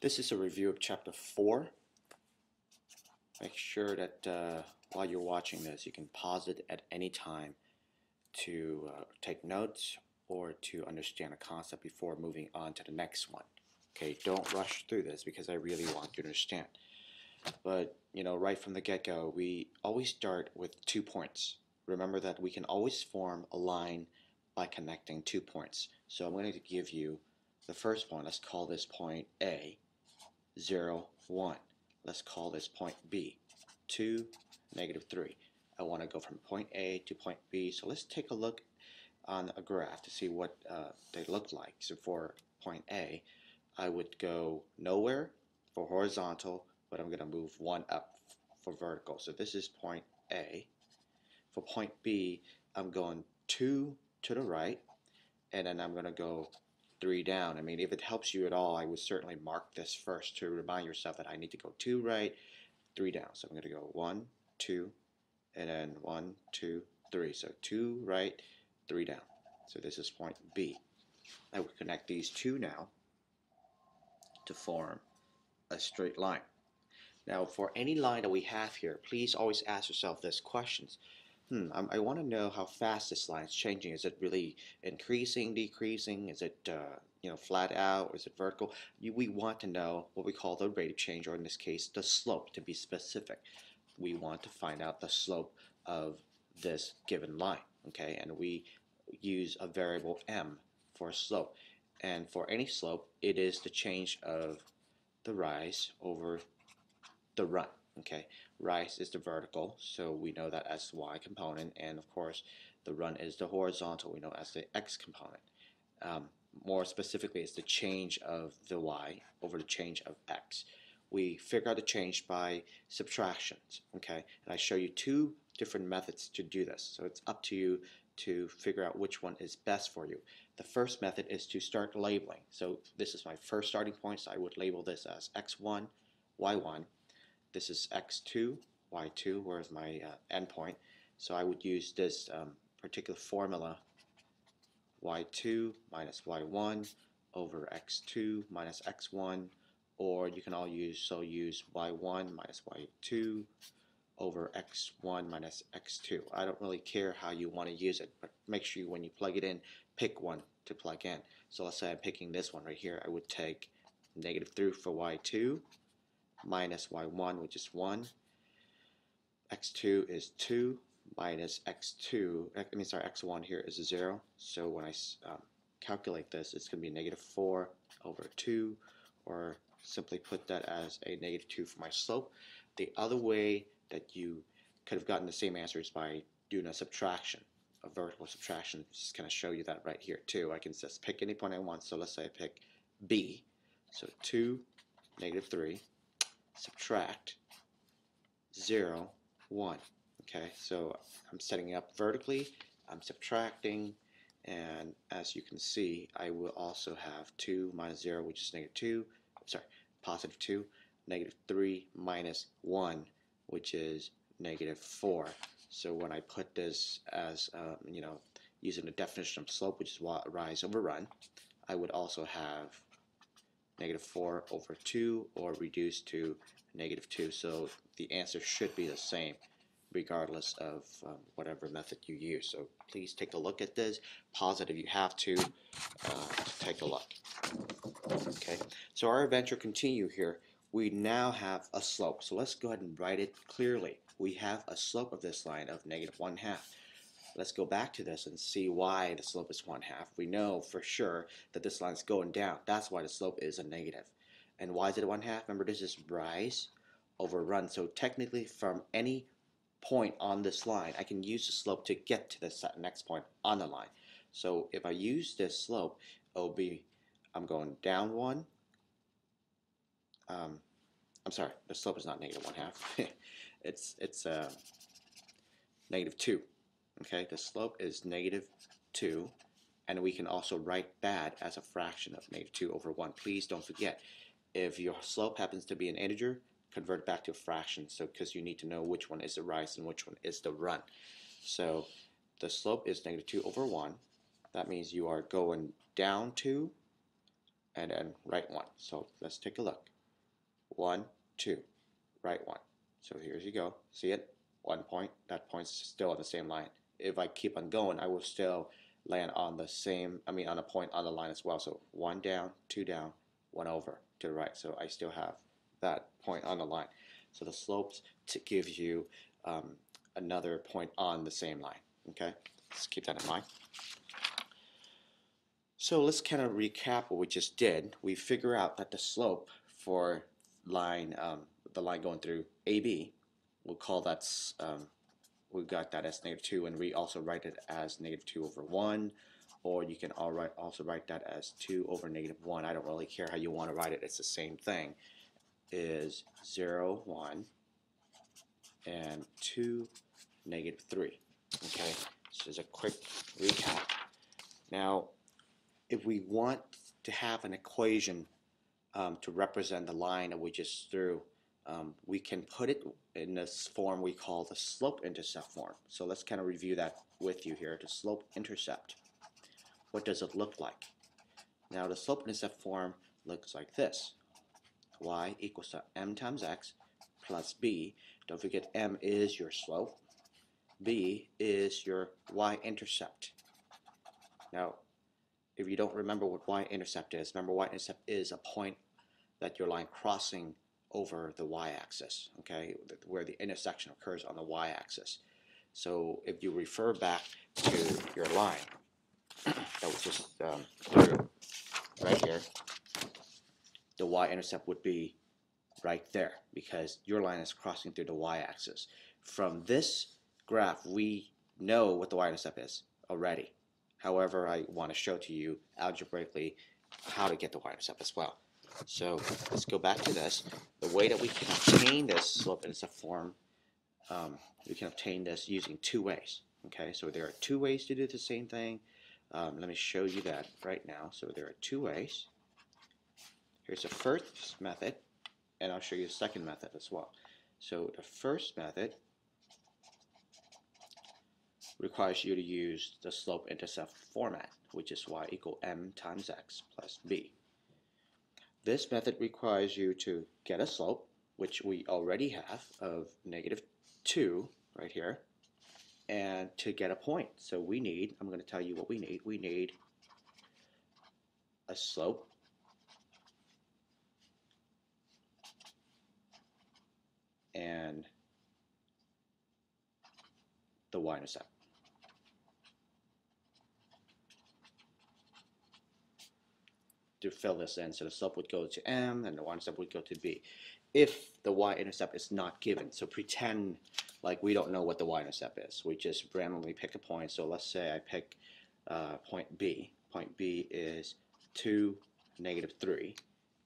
This is a review of Chapter 4. Make sure that while you're watching this, you can pause it at any time to take notes or to understand a concept before moving on to the next one. Okay, don't rush through this because I really want you to understand. But, right from the get-go, we always start with 2 points. Remember that we can always form a line by connecting 2 points. So I'm going to give you the first one. Let's call this point A. 0, 1. Let's call this point B. 2, -3. I want to go from point A to point B. So let's take a look on a graph to see what they look like. So for point A, I would go nowhere for horizontal, but I'm going to move 1 up for vertical. So this is point A. For point B, I'm going 2 to the right, and then I'm going to go 3 down. I mean, if it helps you at all, I would certainly mark this first to remind yourself that I need to go 2 right, 3 down. So I'm going to go 1, 2, and then 1, 2, 3. So 2 right, 3 down. So this is point B. I would connect these two now to form a straight line. Now, for any line that we have here, please always ask yourself this questions. I want to know how fast this line is changing. Is it really increasing, decreasing? Is it flat out? Or is it vertical? We want to know what we call the rate of change, or in this case, the slope, to be specific. We want to find out the slope of this given line, okay? And we use a variable m for slope. And for any slope, it is the change of the rise over the run. Okay, rise is the vertical, so we know that as the y component, and of course the run is the horizontal, we know as the x component. More specifically, it's the change of the y over the change of x. We figure out the change by subtractions, okay? And I show you 2 different methods to do this, so it's up to you to figure out which one is best for you. The first method is to start labeling. So this is my first starting point, so I would label this as x1, y1. This is x2, y2, where's my endpoint. So I would use this particular formula, y2 minus y1 over x2 minus x1, or you can all use y1 minus y2 over x1 minus x2. I don't really care how you want to use it, but make sure when you plug it in, pick one to plug in. So let's say I'm picking this one right here. I would take -3 for y2 minus y1, which is 1. x2 is 2 minus x1 here is 0. So when I calculate this, it's going to be -4 over 2, or simply put that as a -2 for my slope. The other way that you could have gotten the same answer is by doing a subtraction, a vertical subtraction. Just kind of show you that right here too. I can just pick any point I want. So let's say I pick B. So 2, -3. Subtract 0, 1. Okay, so I'm setting it up vertically, I'm subtracting, and as you can see, I will also have 2 minus 0, which is -2, positive 2, -3 minus 1, which is -4. So when I put this as, using the definition of slope, which is rise over run, I would also have -4 over 2, or reduced to -2. So the answer should be the same regardless of whatever method you use. So please take a look at this. Pause it if you have to take a look. Okay, so our adventure continue here. We now have a slope. So let's go ahead and write it clearly. We have a slope of this line of -1/2. Let's go back to this and see why the slope is 1/2. We know for sure that this line is going down. That's why the slope is a negative. And why is it 1/2? Remember, this is rise over run. So technically, from any point on this line, I can use the slope to get to the next point on the line. So if I use this slope, it'll be, I'm going down 1. I'm sorry, the slope is not -1/2. it's -2. Okay, the slope is -2, and we can also write that as a fraction of -2 over 1. Please don't forget, if your slope happens to be an integer, convert it back to a fraction, so because you need to know which one is the rise and which one is the run. So the slope is -2 over 1. That means you are going down 2 and then right 1. So let's take a look. 1, 2, right 1. So here you go. See it? 1 point. That point's still on the same line. If I keep on going, I will still land on the same, on a point on the line as well. So 1 down, 2 down, 1 over to the right. So I still have that point on the line. So the slopes to give you another point on the same line. Okay, let's keep that in mind. So let's kind of recap what we just did. We figure out that the slope for line, the line going through AB, we'll call that, we got that as -2, and we also write it as -2 over 1, or you can also write that as 2 over -1. I don't really care how you want to write it. It's the same thing. Is 0, 1, and 2, -3. Okay, this is a quick recap. Now, if we want to have an equation to represent the line that we just drew, we can put it in this form we call the slope-intercept form. So let's kind of review that with you here. The slope-intercept. What does it look like? Now the slope-intercept form looks like this. Y equals to m times x plus b. Don't forget m is your slope. B is your y-intercept. Now, if you don't remember what y-intercept is, remember y-intercept is a point that your line crossing over the y-axis, okay, where the intersection occurs on the y-axis. So if you refer back to your line that was just drew right here, the y-intercept would be right there because your line is crossing through the y-axis. From this graph, we know what the y-intercept is already. However, I want to show to you algebraically how to get the y-intercept as well. So let's go back to this. The way that we can obtain this slope-intercept form, we can obtain this using 2 ways. Okay, so there are 2 ways to do the same thing. Let me show you that right now. So there are 2 ways. Here's the first method, and I'll show you the second method as well. So the first method requires you to use the slope-intercept format, which is y equal m times x plus b. This method requires you to get a slope, which we already have, of -2 right here, and to get a point. So we need, I'm going to tell you what we need a slope and the y-intercept. To fill this in, so the slope would go to m and the y-intercept would go to b if the y-intercept is not given. So pretend like we don't know what the y-intercept is. We just randomly pick a point. So let's say I pick point B. Point B is 2, -3,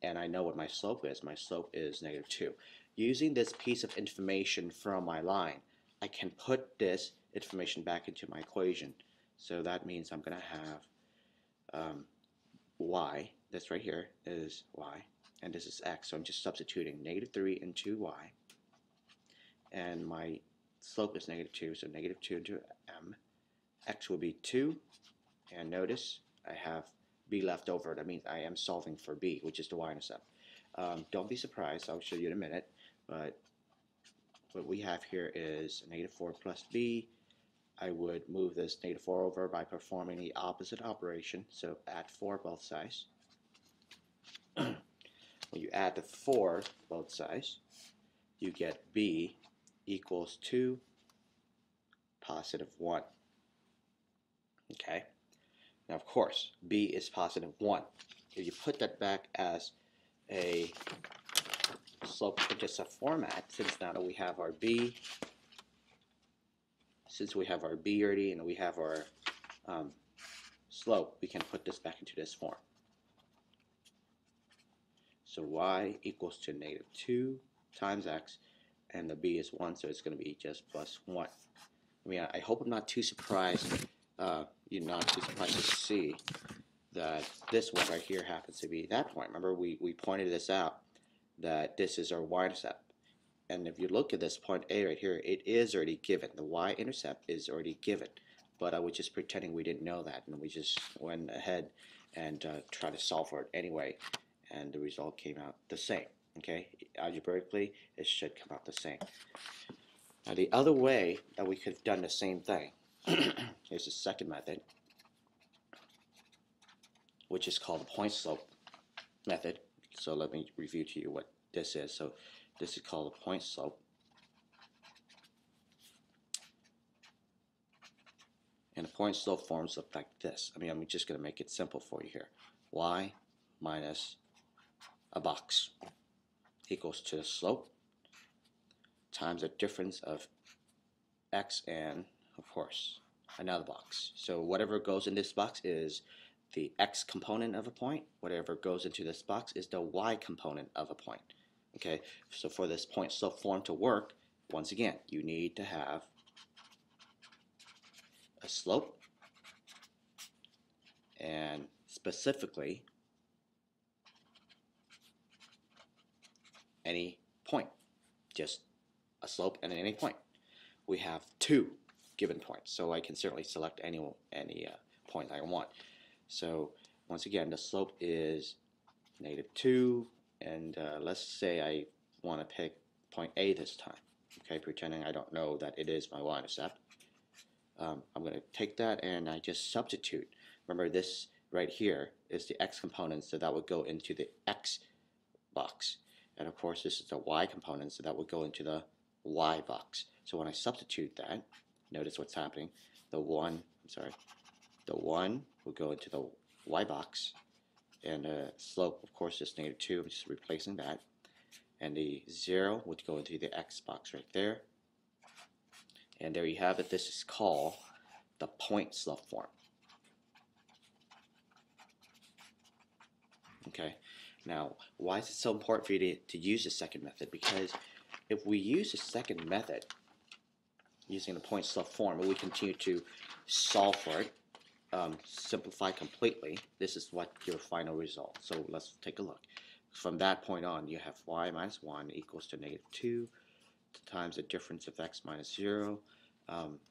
and I know what my slope is. My slope is -2. Using this piece of information from my line, I can put this information back into my equation. So that means I'm going to have y, this right here is y, and this is x, so I'm just substituting -3 into y, and my slope is -2, so -2 into m, x will be 2, and notice I have b left over. That means I am solving for b, which is the y-intercept. Don't be surprised, I'll show you in a minute, but what we have here is -4 plus b. I would move this -4 over by performing the opposite operation, so add 4 both sides. When you add the 4 both sides, you get b equals 2 +1. Okay? Now, of course, b is +1. If you put that back as a slope-intercept format, since now that we have our b, already and we have our slope, we can put this back into this form. So y equals to -2 times x, and the b is 1, so it's going to be just +1. I hope I'm not too surprised. You're not too surprised to see that this one right here happens to be that point. Remember, we pointed this out, that this is our y-intercept. And if you look at this point A right here, it is already given. The y-intercept is already given. But I was just pretending we didn't know that, and we just went ahead and try to solve for it anyway, and the result came out the same. Okay, algebraically it should come out the same. Now the other way that we could have done the same thing is the second method, which is called the point slope method. So let me review to you what this is. So this is called a point slope. And the point slope forms look like this. I mean, I'm just going to make it simple for you here. Y minus a box equals to the slope times the difference of x and, of course, another box. So whatever goes in this box is the x component of a point. Whatever goes into this box is the y component of a point. Okay, so for this point slope form to work, once again, you need to have a slope and specifically any point, just a slope and any point. We have two given points, so I can certainly select any point I want. So once again, the slope is -2, and let's say I want to pick point A this time. Okay, pretending I don't know that it is my y-intercept. I'm going to take that and I just substitute. Remember, this right here is the x component, so that would go into the x box. And of course, this is the y component, so that would go into the y box. So when I substitute that, notice what's happening. The 1 will go into the y box, and the slope, of course, is -2. I'm just replacing that. And the 0 would go into the x box right there. And there you have it. This is called the point slope form. Okay, now why is it so important for you to use the second method? Because if we use the second method using the point slope form and we continue to solve for it, simplify completely, this is what your final result. So let's take a look. From that point on, you have y minus 1 equals to -2 times the difference of x minus 0.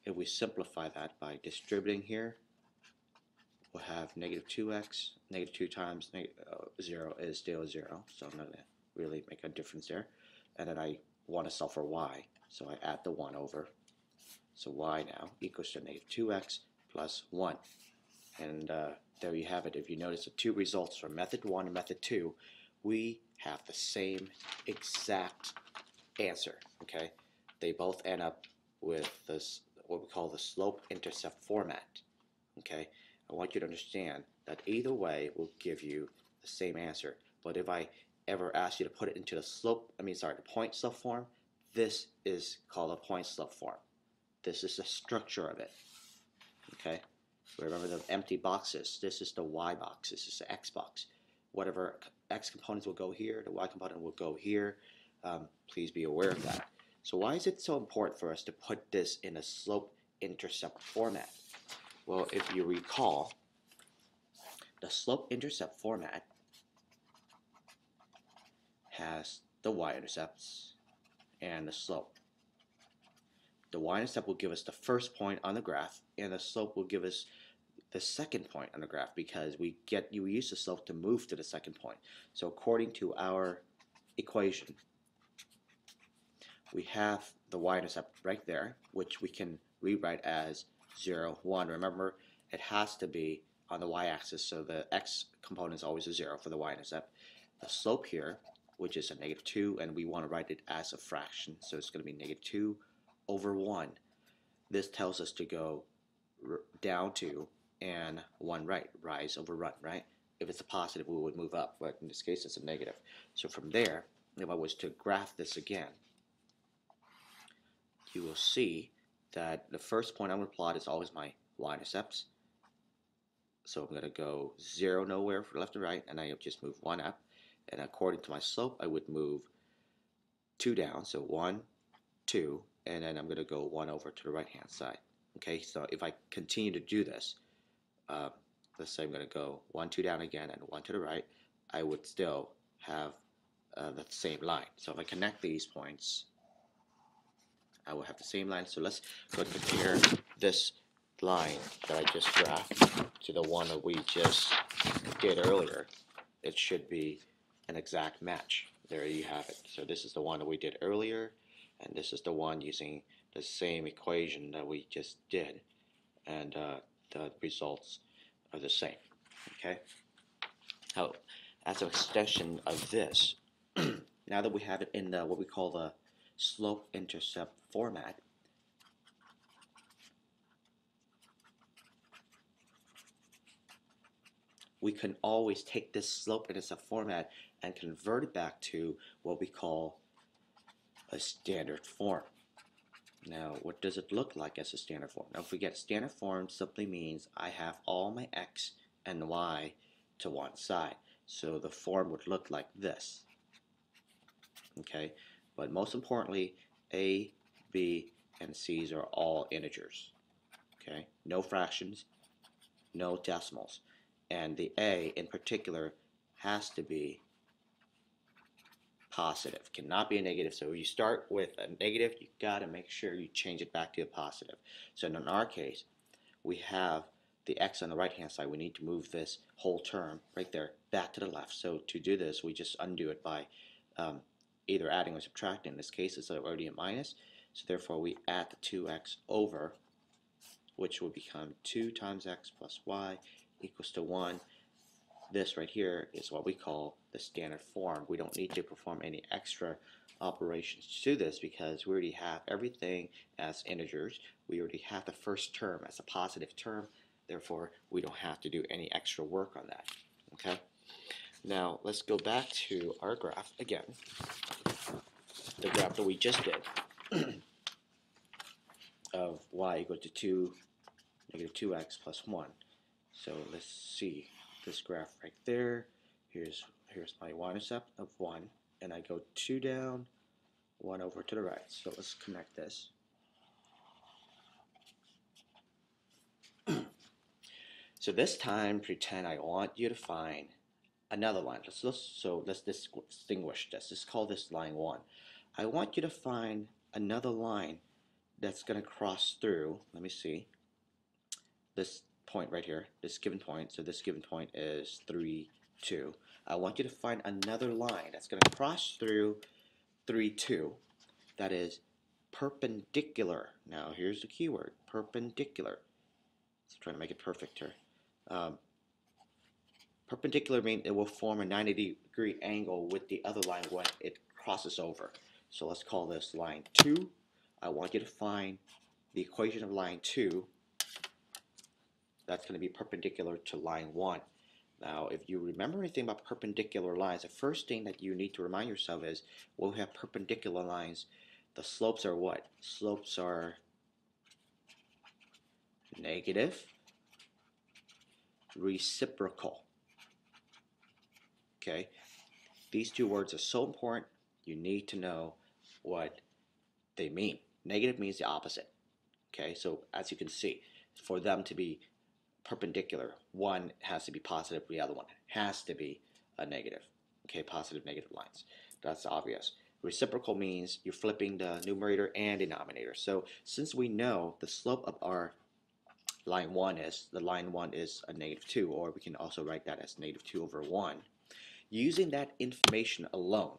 If we simplify that by distributing here, we'll have -2x. -2 times 0 is still 0, so I'm not going to really make a difference there. And then I want to solve for y, so I add the 1 over. So y now equals to -2x plus 1. And there you have it. If you notice the two results from method 1 and method 2, we have the same exact answer. Okay, they both end up with this, what we call the slope-intercept format. Okay, I want you to understand that either way will give you the same answer. But if I ever ask you to put it into the point slope form, this is called a point slope form. This is the structure of it. Okay, remember the empty boxes. This is the y box. This is the x box. Whatever x components will go here, the y component will go here. Please be aware of that. So why is it so important for us to put this in a slope-intercept format? Well, if you recall, the slope-intercept format has the y-intercepts and the slope. The y-intercept will give us the first point on the graph, and the slope will give us the second point on the graph, because you use the slope to move to the second point. So according to our equation, we have the y-intercept right there, which we can rewrite as 0, 1. Remember, it has to be on the y-axis, so the x component is always a 0 for the y-intercept. The slope here, which is a -2, and we want to write it as a fraction, so it's going to be -2 over 1. This tells us to go down 2 and 1 right, rise over run, right? If it's a positive, we would move up, but in this case, it's a negative. So from there, if I was to graph this again, you will see that the first point I'm going to plot is always my y-intercepts. So I'm going to go 0 nowhere for left and right, and I just move 1 up. And according to my slope, I would move 2 down, so 1, 2, and then I'm going to go 1 over to the right-hand side. Okay, so if I continue to do this, let's say I'm going to go 1, 2 down again and 1 to the right, I would still have the same line. So if I connect these points, I will have the same line. So let's go compare this line that I just graphed to the one that we just did earlier, it should be an exact match. There you have it. So this is the one that we did earlier, and this is the one using the same equation that we just did, and the results are the same. Okay. Now, as an extension of this, now that we have it in the what we call the slope-intercept format, we can always take this slope-intercept format and convert it back to what we call a standard form. Now, what does it look like as a standard form? Don't forget, standard form simply means I have all my x and y to one side. So the form would look like this. Okay, but most importantly, a, b, and c's are all integers. Okay, no fractions, no decimals, and the a in particular has to be positive, cannot be a negative. So if you start with a negative, you got to make sure you change it back to a positive. So in our case, we have the x on the right hand side. We need to move this whole term right there back to the left. So to do this, we just undo it by either adding or subtracting. In this case, it's already a minus, so therefore we add the 2x over, which will become 2 times x plus y equals to 1. This right here is what we call the standard form. We don't need to perform any extra operations to this because we already have everything as integers. We already have the first term as a positive term. Therefore, we don't have to do any extra work on that. Okay? Now, let's go back to our graph again. The graph that we just did of y equal to negative 2x plus 1. So let's see this graph right there. Here's my y-intercept of 1, and I go 2 down, 1 over to the right. So let's connect this. So this time, pretend I want you to find another line. Let's distinguish this. Let's call this line 1. I want you to find another line that's going to cross through, let me see, this point right here, this given point. So this given point is 3, 2. I want you to find another line that's going to cross through 3, 2 that is perpendicular. Now here's the key word, perpendicular. Let's try to make it perfect here. Perpendicular means it will form a 90-degree angle with the other line when it crosses over. So let's call this line 2. I want you to find the equation of line 2 that's going to be perpendicular to line 1. Now, if you remember anything about perpendicular lines, the first thing that you need to remind yourself is when we have perpendicular lines, the slopes are what? Slopes are negative, reciprocal. Okay? These two words are so important, you need to know what they mean. Negative means the opposite. Okay, so as you can see, for them to be perpendicular, one has to be positive, the other one has to be a negative. Okay, positive, negative lines. That's obvious. Reciprocal means you're flipping the numerator and denominator. So since we know the slope of our line 1 is, a negative 2, or we can also write that as negative 2 over 1. Using that information alone,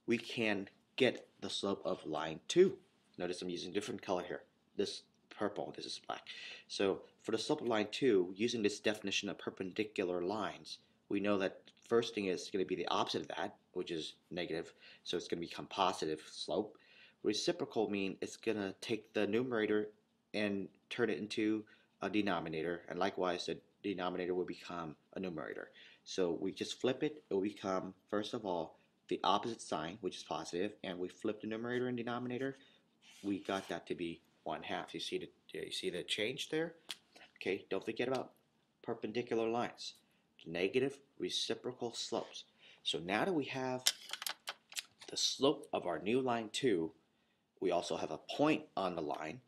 we can get the slope of line 2. Notice I'm using a different color here. This purple, this is black. So for the slope of line 2, using this definition of perpendicular lines, we know that first thing is going to be the opposite of that, which is negative, so it's going to become positive slope. Reciprocal means it's going to take the numerator and turn it into a denominator, and likewise the denominator will become a numerator. So we just flip it, it will become, first of all, the opposite sign, which is positive, and we flip the numerator and denominator, we got that to be 1/2. You see the change there? Okay, don't forget about perpendicular lines. Negative reciprocal slopes. So now that we have the slope of our new line 2, we also have a point on the line.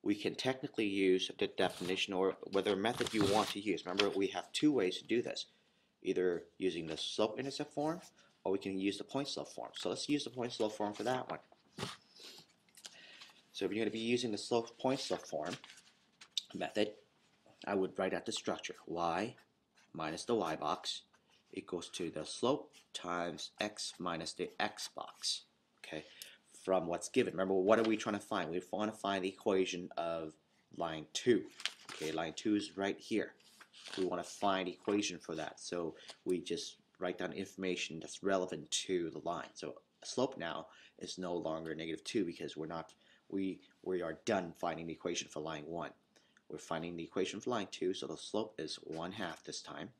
We can technically use the definition or whatever method you want to use. Remember, we have two ways to do this. Either using the slope-intercept form, or we can use the point-slope form. So let's use the point-slope form for that one. So if you're going to be using the point-slope form, method, I would write out the structure. Y minus the y box equals to the slope times x minus the x box. Okay, from what's given. Remember, what are we trying to find? We want to find the equation of line 2. Okay, line 2 is right here. We want to find equation for that. So we just write down information that's relevant to the line. So slope now is no longer -2 because we are done finding the equation for line 1. We're finding the equation for line 2, so the slope is 1/2 this time.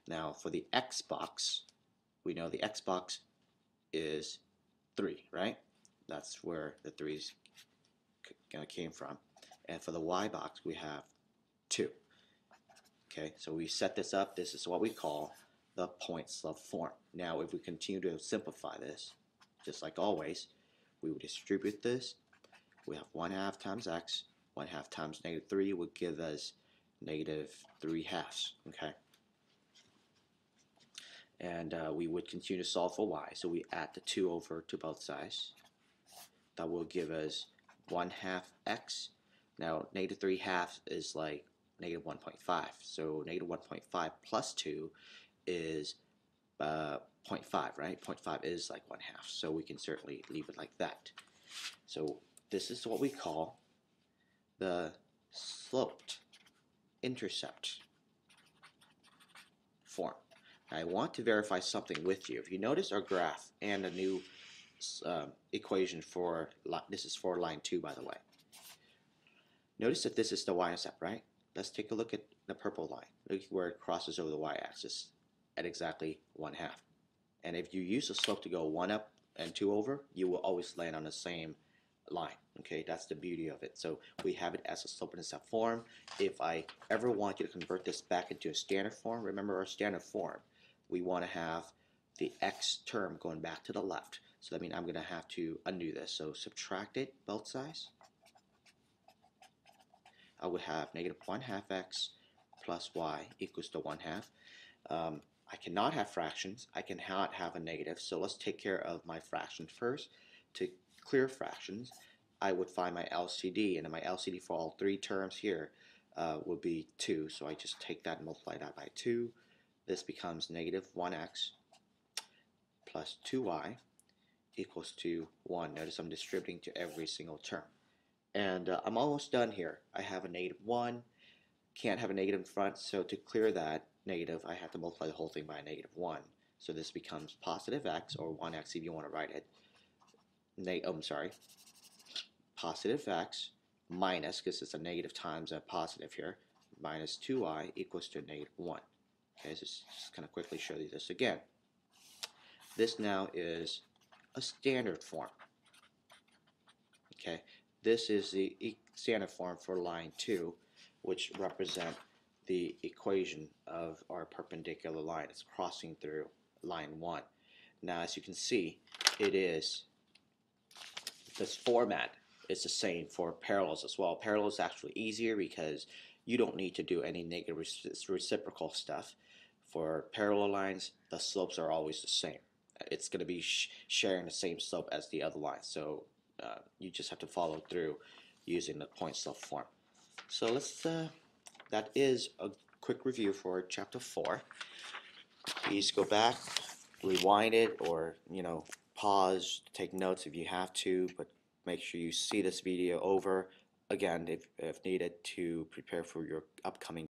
Now for the x box, we know the x box is 3, right? That's where the 3's came from. And for the y box, we have 2. Okay, so we set this up. This is what we call the point slope form. Now if we continue to simplify this, just like always, we would distribute this. We have 1/2 times x. 1/2 times -3 would give us -3/2. Okay, and we would continue to solve for y. So we add the 2 over to both sides. That will give us 1/2 x. Now -3/2 is like -1.5. So -1.5 plus 2 is 0.5, right? 0.5 is like 1/2. So we can certainly leave it like that. So this is what we call the sloped intercept form. I want to verify something with you. If you notice our graph and a new equation for, this is for line 2 by the way. Notice that this is the y-intercept, right? Let's take a look at the purple line. Look where it crosses over the y-axis at exactly 1/2. And if you use the slope to go 1 up and 2 over, you will always land on the same line. Okay, that's the beauty of it. So we have it as a slope intercept form. If I ever want you to convert this back into a standard form, remember our standard form, we want to have the x term going back to the left. So that means I'm going to have to undo this. So subtract it both sides. I would have -1/2 x plus y equals to 1/2. I cannot have fractions. I cannot have a negative. So let's take care of my fractions first. To clear fractions, I would find my LCD, and my LCD for all 3 terms here would be 2. So I just take that and multiply that by 2. This becomes -1x plus 2y equals to 1. Notice I'm distributing to every single term. And I'm almost done here. I have a -1. Can't have a negative in front, so to clear that negative, I have to multiply the whole thing by a -1. So this becomes positive x, or 1x if you want to write it. Positive x minus, because it's a negative times a positive here, minus 2y equals to -1. Okay, so just kind of quickly show you this again. This now is a standard form. Okay, this is the standard form for line 2, which represent the equation of our perpendicular line. It's crossing through line 1. Now, as you can see, this format is the same for parallels as well. Parallels is actually easier because you don't need to do any negative reciprocal stuff. For parallel lines, the slopes are always the same. It's going to be sharing the same slope as the other line. So you just have to follow through using the point slope form. So let's that is a quick review for chapter 4. Please go back, rewind it, or pause, take notes if you have to, but make sure you see this video over again if needed to prepare for your upcoming